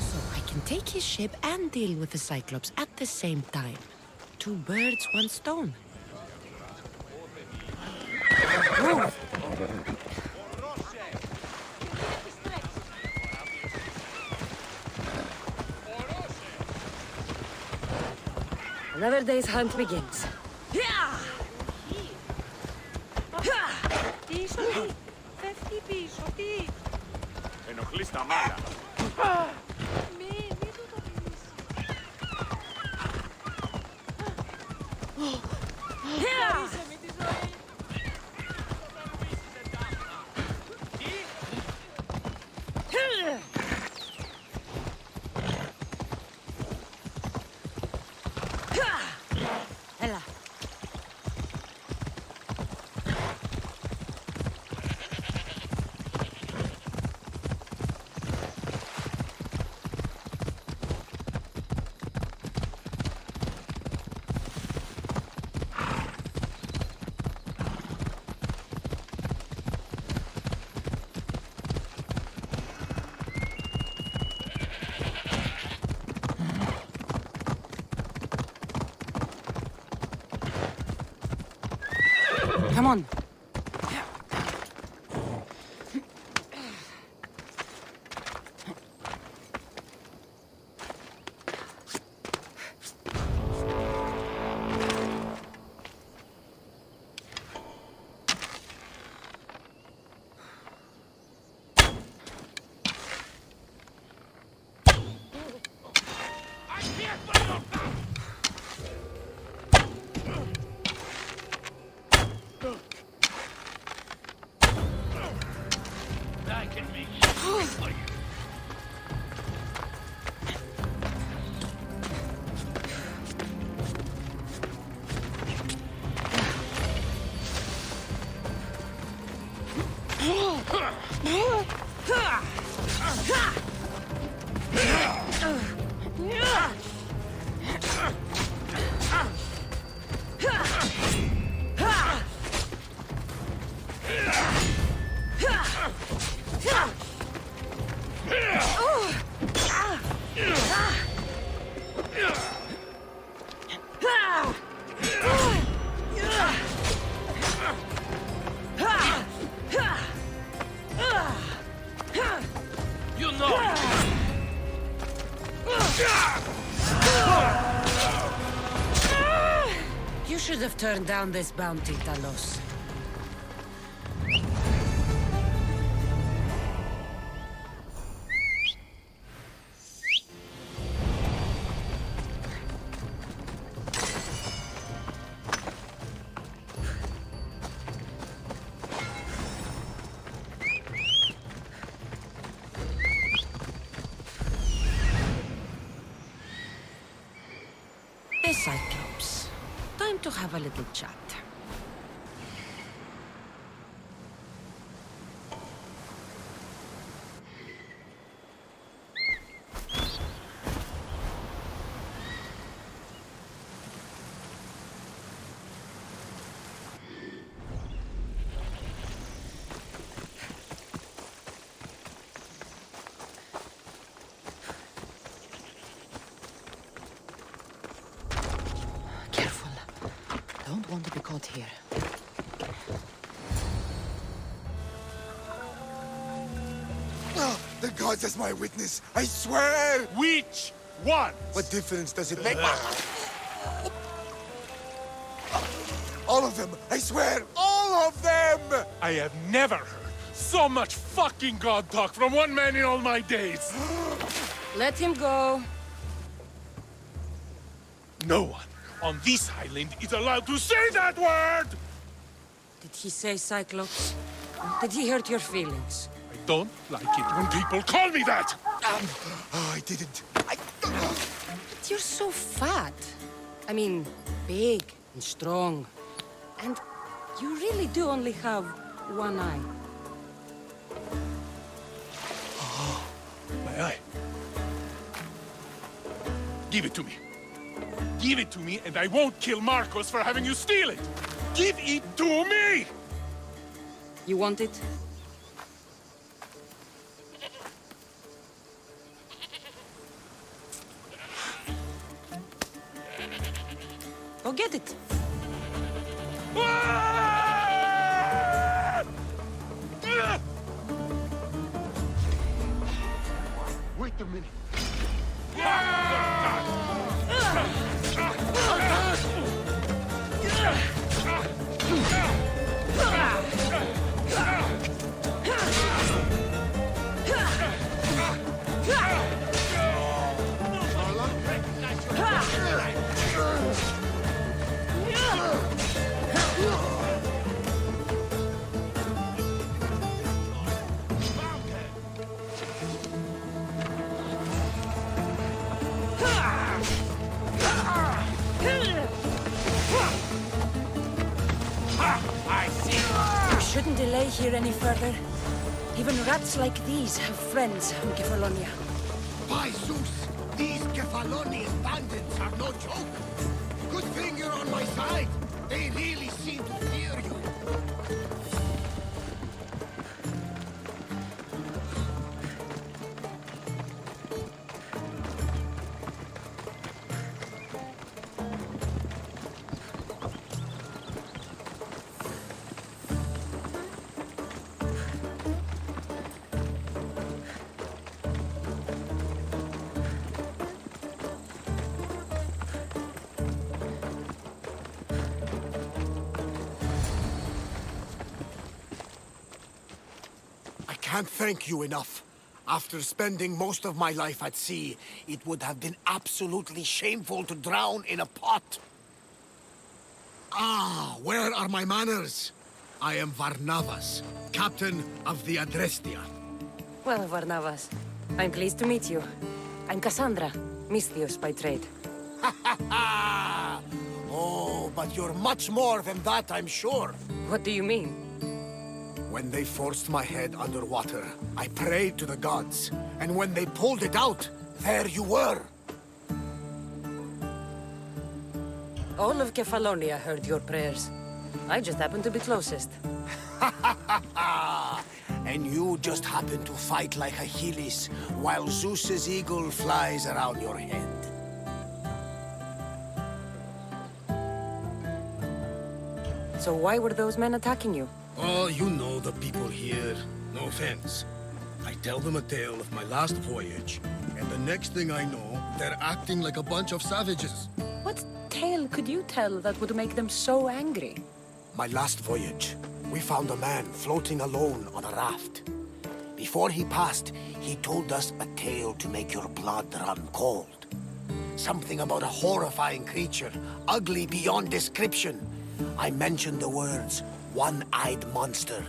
So I can take his ship and deal with the Cyclops at the same time. 2 birds, 1 stone. Move! Another day's hunt begins. Ενοχλείς τα μάλα. Έλα. Come on. I'm here for your You know it. You should have turned down this bounty, Talos. The Cyclops. Time to have a little chat. Don't want to be caught here. The gods as my witness, I swear! Which one? What difference does it make? All of them, I swear, all of them! I have never heard so much fucking god talk from one man in all my days. Let him go. No one on this island is allowed to say that word! Did he say Cyclops? Did he hurt your feelings? I don't like it when people call me that! Oh, I didn't. But you're so fat. I mean, big and strong. And you really do only have one eye. Oh, my eye. Give it to me. Give it to me, and I won't kill Marcos for having you steal it! Give it to me! You want it? Go get it. Wait a minute. We shouldn't delay here any further. Even rats like these have friends in Kefalonia. By Zeus, these Kefalonian bandits are no joke. Good thing you're on my side. They really seem to fear you. Can't thank you enough. After spending most of my life at sea, it would have been absolutely shameful to drown in a pot. Ah, where are my manners? I am Varnavas, captain of the Adrestia. Well, Varnavas, I'm pleased to meet you. I'm Cassandra, Misthios by trade. Oh, but you're much more than that, I'm sure. What do you mean? When they forced my head underwater, I prayed to the gods. And when they pulled it out, there you were. All of Kefalonia heard your prayers. I just happened to be closest. And you just happened to fight like Achilles, while Zeus's eagle flies around your head. So why were those men attacking you? Oh, you know the people here. No offense. I tell them a tale of my last voyage, and the next thing I know, they're acting like a bunch of savages. What tale could you tell that would make them so angry? My last voyage, we found a man floating alone on a raft. Before he passed, he told us a tale to make your blood run cold. Something about a horrifying creature, ugly beyond description. I mentioned the words, one-eyed monster.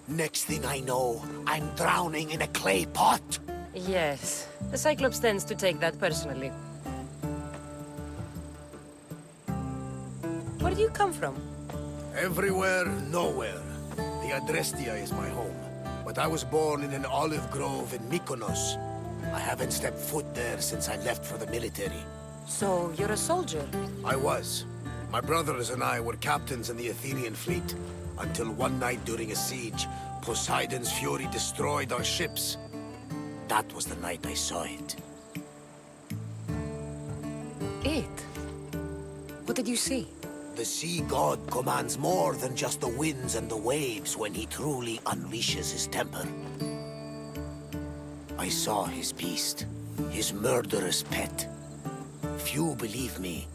Next thing I know, I'm drowning in a clay pot. Yes, the Cyclops tends to take that personally. Where do you come from? Everywhere, nowhere. The Adrestia is my home. But I was born in an olive grove in Mykonos. I haven't stepped foot there since I left for the military. So, you're a soldier? I was. My brothers and I were captains in the Athenian fleet, until one night during a siege, Poseidon's fury destroyed our ships. That was the night I saw it. It? What did you see? The sea god commands more than just the winds and the waves when he truly unleashes his temper. I saw his beast, his murderous pet. Few believe me,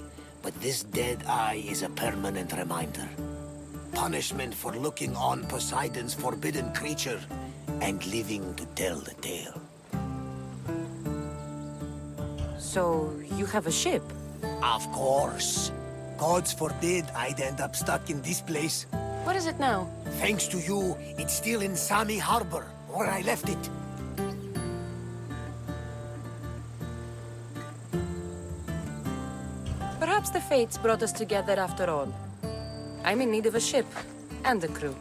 but this dead eye is a permanent reminder. Punishment for looking on Poseidon's forbidden creature and living to tell the tale. So, you have a ship? Of course. Gods forbid I'd end up stuck in this place. What is it now? Thanks to you, it's still in Sami Harbor, where I left it. Perhaps the fates brought us together after all. I'm in need of a ship, and a crew.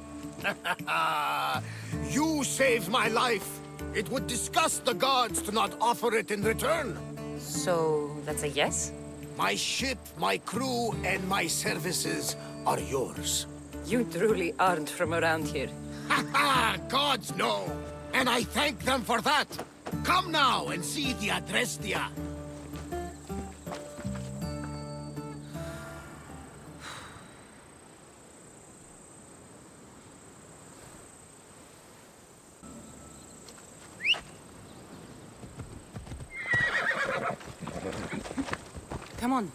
You saved my life! It would disgust the gods to not offer it in return. So, that's a yes? My ship, my crew, and my services are yours. You truly aren't from around here. Ha ha! Gods know! And I thank them for that! Come now and see the Adrestia! Come on.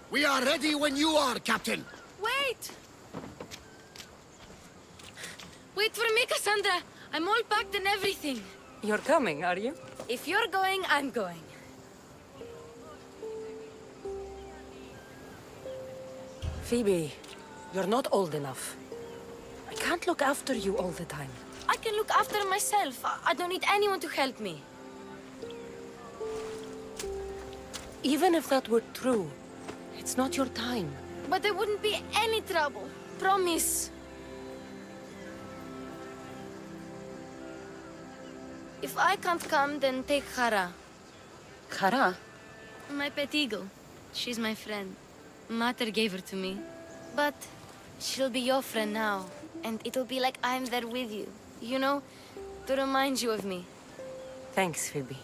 We are ready when you are, Captain. Wait! Wait for me, Cassandra. I'm all packed and everything. You're coming, are you? If you're going, I'm going. Phoebe, you're not old enough. I can't look after you all the time. I can look after myself. I don't need anyone to help me. Even if that were true, it's not your time. But there wouldn't be any trouble. Promise. If I can't come, then take Hara. Kara? My pet eagle. She's my friend. Mater gave her to me. But she'll be your friend now. And it'll be like I'm there with you. You know, to remind you of me. Thanks, Phoebe.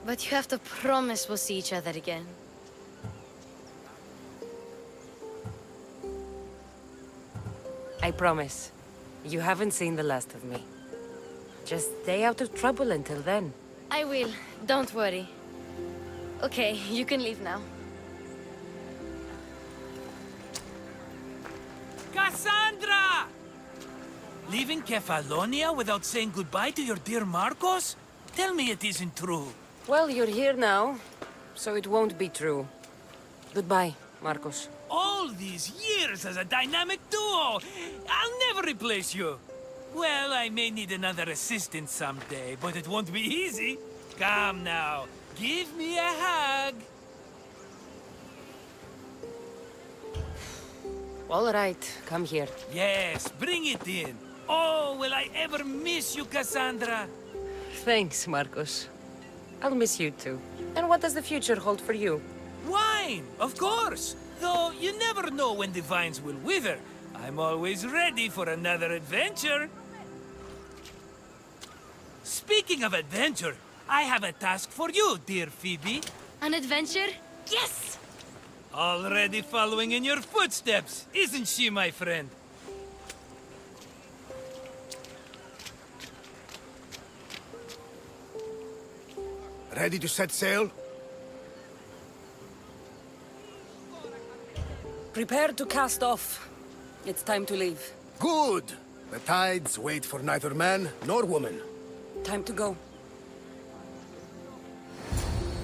But you have to promise we'll see each other again. I promise. You haven't seen the last of me. Just stay out of trouble until then. I will. Don't worry. Okay, you can leave now. Cassandra! Leaving Kefalonia without saying goodbye to your dear Marcos? Tell me it isn't true. Well, you're here now, so it won't be true. Goodbye, Marcos. All these years as a dynamic duo! I'll never replace you! Well, I may need another assistant someday, but it won't be easy. Come now, give me a hug! All right, come here. Yes, bring it in. Oh, will I ever miss you, Cassandra? Thanks, Marcos. I'll miss you too. And what does the future hold for you? Wine, of course! Though you never know when the vines will wither. I'm always ready for another adventure. Speaking of adventure, I have a task for you, dear Phoebe. An adventure? Yes! Already following in your footsteps, isn't she, my friend? Ready to set sail? Prepare to cast off. It's time to leave. Good! The tides wait for neither man nor woman. Time to go.